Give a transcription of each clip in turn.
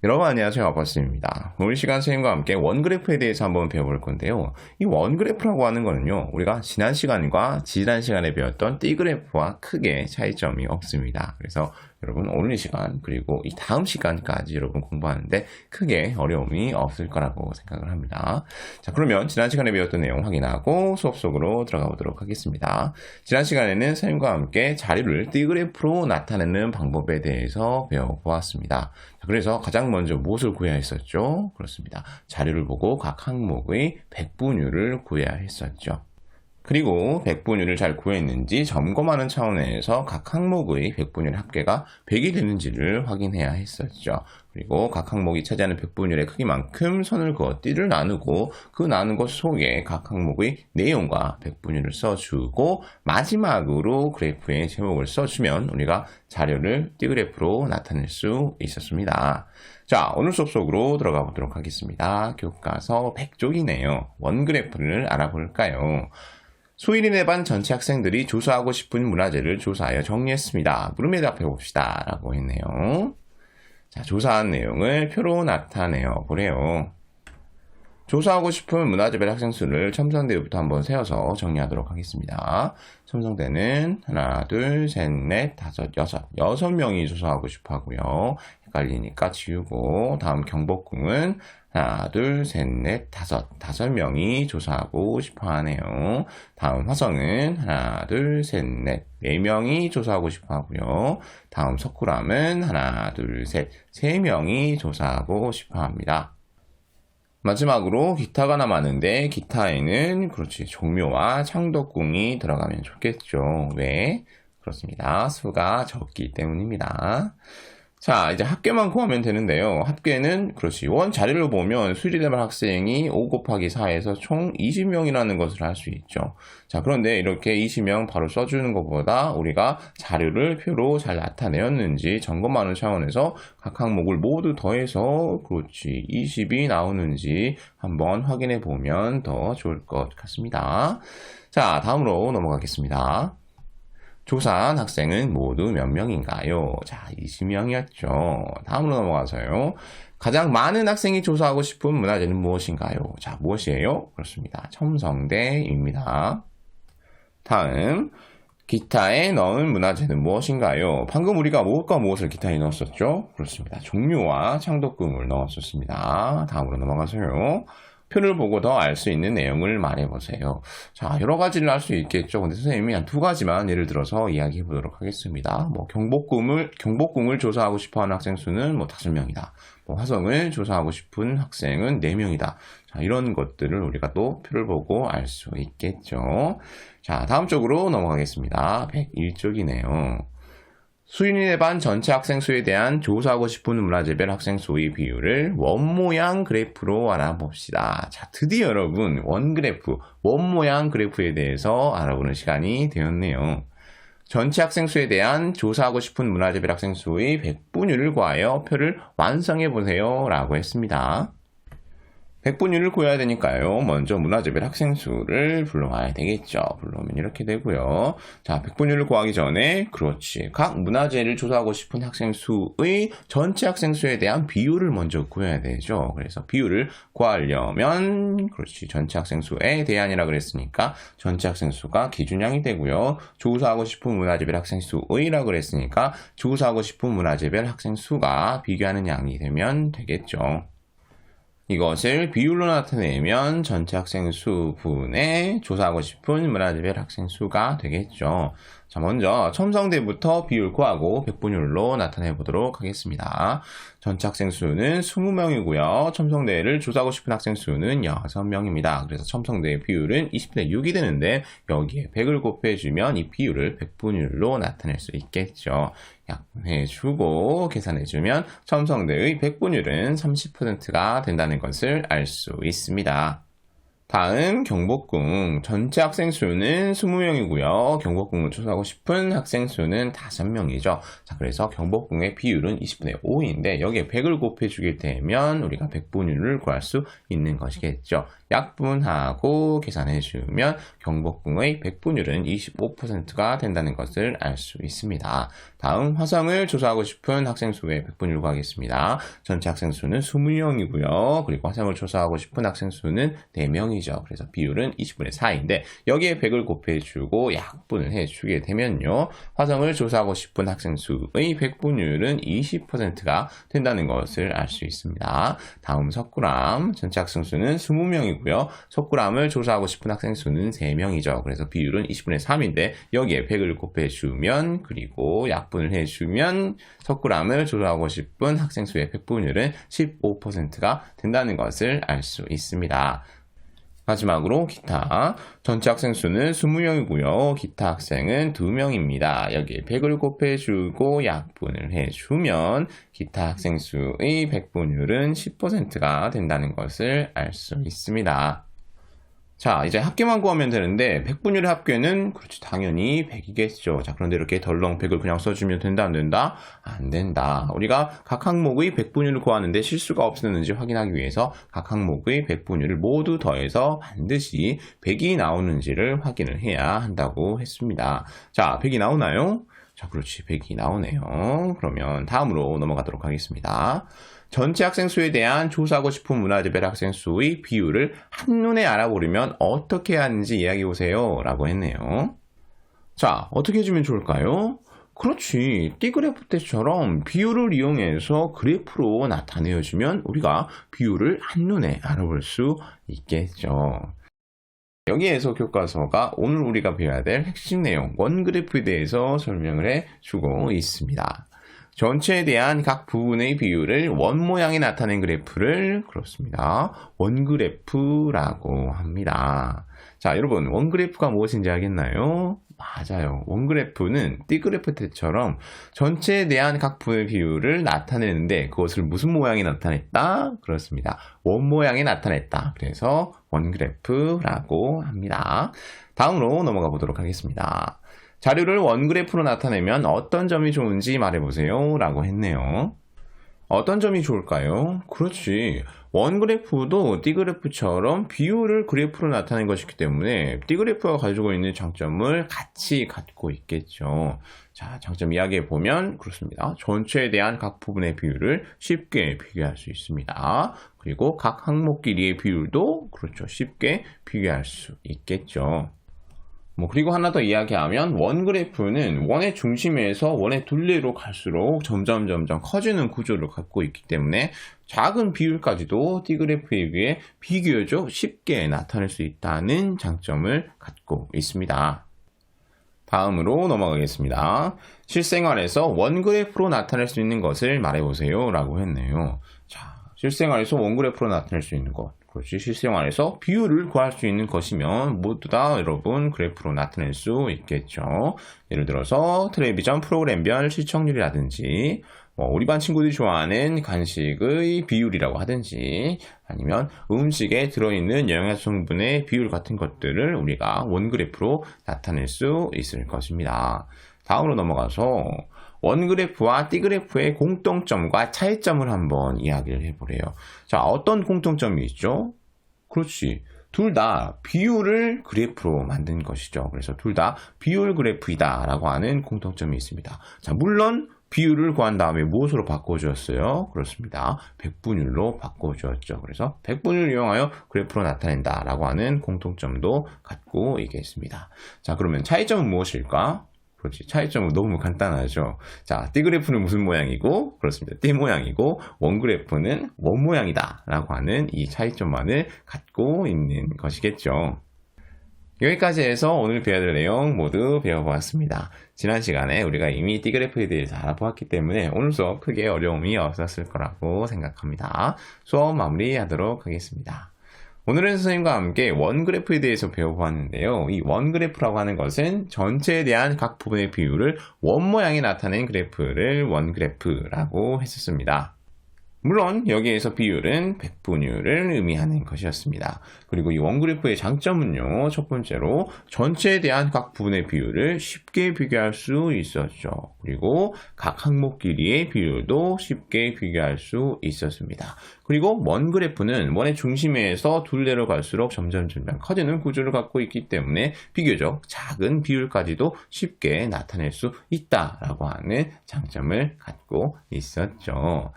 여러분 안녕하세요. 아빠쌤입니다. 오늘 시간 선생님과 함께 원그래프에 대해서 한번 배워볼 건데요. 이 원그래프라고 하는 거는요, 우리가 지난 시간과 지난 시간에 배웠던 D그래프와 크게 차이점이 없습니다. 그래서 여러분 오늘 이 시간 그리고 이 다음 시간까지 여러분 공부하는데 크게 어려움이 없을 거라고 생각을 합니다. 자, 그러면 지난 시간에 배웠던 내용 확인하고 수업 속으로 들어가 보도록 하겠습니다. 지난 시간에는 선생님과 함께 자료를 D그래프로 나타내는 방법에 대해서 배워보았습니다. 그래서 가장 먼저 무엇을 구해야 했었죠? 그렇습니다. 자료를 보고 각 항목의 백분율을 구해야 했었죠. 그리고 백분율을 잘 구했는지 점검하는 차원에서 각 항목의 백분율 합계가 100이 되는지를 확인해야 했었죠. 그리고 각 항목이 차지하는 백분율의 크기만큼 선을 그어 띠를 나누고 그 나눈 것 속에 각 항목의 내용과 백분율을 써주고 마지막으로 그래프의 제목을 써주면 우리가 자료를 D그래프로 나타낼 수 있었습니다. 자, 오늘 수업 속으로 들어가 보도록 하겠습니다. 교과서 100쪽이네요. 원그래프를 알아볼까요? 수일인의 반 전체 학생들이 조사하고 싶은 문화재를 조사하여 정리했습니다. 물음에 답해 봅시다. 라고 했네요. 자, 조사한 내용을 표로 나타내어 보래요. 조사하고 싶은 문화재별 학생 수를 첨성대부터 한번 세워서 정리하도록 하겠습니다. 첨성대는 하나, 둘, 셋, 넷, 다섯, 여섯 명이 조사하고 싶어 하고요. 헷갈리니까 지우고, 다음 경복궁은 하나, 둘, 셋, 넷, 다섯 명이 조사하고 싶어 하네요. 다음 화성은 하나, 둘, 셋, 넷, 네 명이 조사하고 싶어 하고요. 다음 석굴암은 하나, 둘, 셋, 세 명이 조사하고 싶어 합니다. 마지막으로 기타가 남았는데 기타에는 그렇지 종묘와 창덕궁이 들어가면 좋겠죠. 왜? 그렇습니다. 수가 적기 때문입니다. 자, 이제 합계만 구하면 되는데요. 합계는 그렇지 원 자료를 보면 수리대반 학생이 5 곱하기 4에서 총 20명이라는 것을 알 수 있죠. 자, 그런데 이렇게 20명 바로 써주는 것보다 우리가 자료를 표로 잘 나타내었는지 점검하는 차원에서 각 항목을 모두 더해서 그렇지 20이 나오는지 한번 확인해 보면 더 좋을 것 같습니다. 자, 다음으로 넘어가겠습니다. 조사한 학생은 모두 몇 명인가요? 자, 20명이었죠. 다음으로 넘어가서요. 가장 많은 학생이 조사하고 싶은 문화재는 무엇인가요? 자, 무엇이에요? 그렇습니다. 첨성대입니다. 다음, 기타에 넣은 문화재는 무엇인가요? 방금 우리가 무엇과 무엇을 기타에 넣었었죠? 그렇습니다. 종묘와 창덕궁을 넣었었습니다. 다음으로 넘어가서요. 표를 보고 더 알 수 있는 내용을 말해보세요. 자, 여러 가지를 알 수 있겠죠. 근데 선생님이 한 두 가지만 예를 들어서 이야기해 보도록 하겠습니다. 경복궁을 조사하고 싶어 하는 학생 수는 5명이다. 화성을 조사하고 싶은 학생은 4명이다. 자, 이런 것들을 우리가 또 표를 보고 알 수 있겠죠. 자, 다음 쪽으로 넘어가겠습니다. 101쪽이네요. 수인의 반 전체 학생 수에 대한 조사하고 싶은 문화재별 학생 수의 비율을 원모양 그래프로 알아봅시다. 자, 드디어 여러분 원그래프, 원모양 그래프에 대해서 알아보는 시간이 되었네요. 전체 학생 수에 대한 조사하고 싶은 문화재별 학생 수의 백분율을 구하여 표를 완성해 보세요 라고 했습니다. 백분율을 구해야 되니까요. 먼저 문화재별 학생 수를 불러와야 되겠죠. 불러오면 이렇게 되고요. 자, 백분율을 구하기 전에 그렇지. 각 문화재를 조사하고 싶은 학생 수의 전체 학생 수에 대한 비율을 먼저 구해야 되죠. 그래서 비율을 구하려면 그렇지. 전체 학생 수에 대한이라 그랬으니까 전체 학생 수가 기준량이 되고요. 조사하고 싶은 문화재별 학생 수의라 그랬으니까 조사하고 싶은 문화재별 학생 수가 비교하는 양이 되면 되겠죠. 이것을 비율로 나타내면 전체 학생 수 분의 조사하고 싶은 문화재별 학생 수가 되겠죠. 자, 먼저 첨성대부터 비율 구하고 백분율로 나타내 보도록 하겠습니다. 전체 학생 수는 20명이고요. 첨성대를 조사하고 싶은 학생 수는 6명입니다. 그래서 첨성대의 비율은 20분의 6이 되는데 여기에 100을 곱해주면 이 비율을 백분율로 나타낼 수 있겠죠. 약분해주고 계산해주면 첨성대의 백분율은 30%가 된다는 것을 알 수 있습니다. 다음 경복궁 전체 학생 수는 20명이고요. 경복궁을 조사하고 싶은 학생 수는 5명이죠. 자, 그래서 경복궁의 비율은 20분의 5인데 여기에 100을 곱해주게 되면 우리가 백분율을 구할 수 있는 것이겠죠. 약분하고 계산해주면 경복궁의 백분율은 25%가 된다는 것을 알 수 있습니다. 다음 화성을 조사하고 싶은 학생 수의 백분율 구하겠습니다. 전체 학생 수는 20명이고요. 그리고 화성을 조사하고 싶은 학생 수는 4명이죠. 그래서 비율은 20분의 4인데 여기에 100을 곱해주고 약분을 해주게 되면요. 화성을 조사하고 싶은 학생 수의 백분율은 20%가 된다는 것을 알 수 있습니다. 다음 석굴암 전체 학생 수는 20명이고요. 석굴암을 조사하고 싶은 학생 수는 3명이죠. 그래서 비율은 20분의 3인데 여기에 100을 곱해주면 그리고 약분을 해주면 석굴암을 조사하고 싶은 학생 수의 백분율은 15%가 된다는 것을 알 수 있습니다. 마지막으로 기타 전체 학생 수는 20명이고요. 기타 학생은 2명입니다. 여기에 100을 곱해주고 약분을 해주면 기타 학생 수의 백분율은 10%가 된다는 것을 알 수 있습니다. 자, 이제 합계만 구하면 되는데 백분율의 합계는 그렇지 당연히 100이겠죠. 자, 그런데 이렇게 덜렁 100을 그냥 써주면 된다 안 된다? 안 된다. 우리가 각 항목의 백분율을 구하는데 실수가 없었는지 확인하기 위해서 각 항목의 백분율을 모두 더해서 반드시 100이 나오는지를 확인을 해야 한다고 했습니다. 자, 100이 나오나요? 자, 그렇지. 100이 나오네요. 그러면 다음으로 넘어가도록 하겠습니다. 전체 학생 수에 대한 조사하고 싶은 문화재별 학생 수의 비율을 한눈에 알아보려면 어떻게 해야 하는지 이야기해 보세요. 라고 했네요. 자, 어떻게 해주면 좋을까요? 그렇지. 띠그래프 때처럼 비율을 이용해서 그래프로 나타내어주면 우리가 비율을 한눈에 알아볼 수 있겠죠. 여기에서 교과서가 오늘 우리가 배워야 될 핵심 내용, 원그래프에 대해서 설명을 해주고 있습니다. 전체에 대한 각 부분의 비율을 원 모양에 나타낸 그래프를 그렇습니다. 원그래프라고 합니다. 자, 여러분 원그래프가 무엇인지 알겠나요? 맞아요. 원그래프는 띠그래프 때처럼 전체에 대한 각 부분의 비율을 나타내는데 그것을 무슨 모양에 나타냈다? 그렇습니다. 원 모양에 나타냈다. 그래서 원그래프라고 합니다. 다음으로 넘어가 보도록 하겠습니다. 자료를 원그래프로 나타내면 어떤 점이 좋은지 말해보세요. 라고 했네요. 어떤 점이 좋을까요? 그렇지. 원그래프도 띠그래프처럼 비율을 그래프로 나타낸 것이기 때문에 띠그래프가 가지고 있는 장점을 같이 갖고 있겠죠. 자, 장점 이야기해보면 그렇습니다. 전체에 대한 각 부분의 비율을 쉽게 비교할 수 있습니다. 그리고 각 항목끼리의 비율도 그렇죠. 쉽게 비교할 수 있겠죠. 그리고 하나 더 이야기하면 원그래프는 원의 중심에서 원의 둘레로 갈수록 점점 커지는 구조를 갖고 있기 때문에 작은 비율까지도 띠그래프에 비해 비교적 쉽게 나타낼 수 있다는 장점을 갖고 있습니다. 다음으로 넘어가겠습니다. 실생활에서 원그래프로 나타낼 수 있는 것을 말해보세요 라고 했네요. 자, 실생활에서 원그래프로 나타낼 수 있는 것. 그렇지. 실생활에서 비율을 구할 수 있는 것이면 모두 다 여러분 그래프로 나타낼 수 있겠죠. 예를 들어서 텔레비전 프로그램별 시청률이라든지 우리 반 친구들이 좋아하는 간식의 비율이라고 하든지 아니면 음식에 들어있는 영양소 성분의 비율 같은 것들을 우리가 원그래프로 나타낼 수 있을 것입니다. 다음으로 넘어가서 원그래프와 띠그래프의 공통점과 차이점을 한번 이야기를 해보래요. 자, 어떤 공통점이 있죠? 그렇지. 둘 다 비율을 그래프로 만든 것이죠. 그래서 둘 다 비율 그래프이다 라고 하는 공통점이 있습니다. 자, 물론 비율을 구한 다음에 무엇으로 바꿔주었어요? 그렇습니다. 백분율로 바꿔주었죠. 그래서 백분율을 이용하여 그래프로 나타낸다 라고 하는 공통점도 갖고 있겠습니다. 자, 그러면 차이점은 무엇일까? 그렇지. 차이점은 너무 간단하죠. 자, 띠그래프는 무슨 모양이고, 그렇습니다. 띠 모양이고, 원그래프는 원 모양이다. 라고 하는 이 차이점만을 갖고 있는 것이겠죠. 여기까지 해서 오늘 배워야 될 내용 모두 배워보았습니다. 지난 시간에 우리가 이미 띠그래프에 대해서 알아보았기 때문에 오늘 수업 크게 어려움이 없었을 거라고 생각합니다. 수업 마무리하도록 하겠습니다. 오늘은 선생님과 함께 원그래프에 대해서 배워보았는데요. 이 원그래프라고 하는 것은 전체에 대한 각 부분의 비율을 원 모양에 나타낸 그래프를 원그래프라고 했었습니다. 물론 여기에서 비율은 백분율을 의미하는 것이었습니다. 그리고 이 원그래프의 장점은요. 첫 번째로 전체에 대한 각 부분의 비율을 쉽게 비교할 수 있었죠. 그리고 각 항목 길이의 비율도 쉽게 비교할 수 있었습니다. 그리고 원 그래프는 원의 중심에서 둘레로 갈수록 점점 커지는 구조를 갖고 있기 때문에 비교적 작은 비율까지도 쉽게 나타낼 수 있다라고 하는 장점을 갖고 있었죠.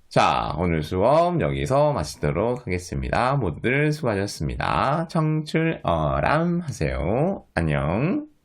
자, 오늘 수업 여기서 마치도록 하겠습니다. 모두들 수고하셨습니다. 청출어람 하세요. 안녕.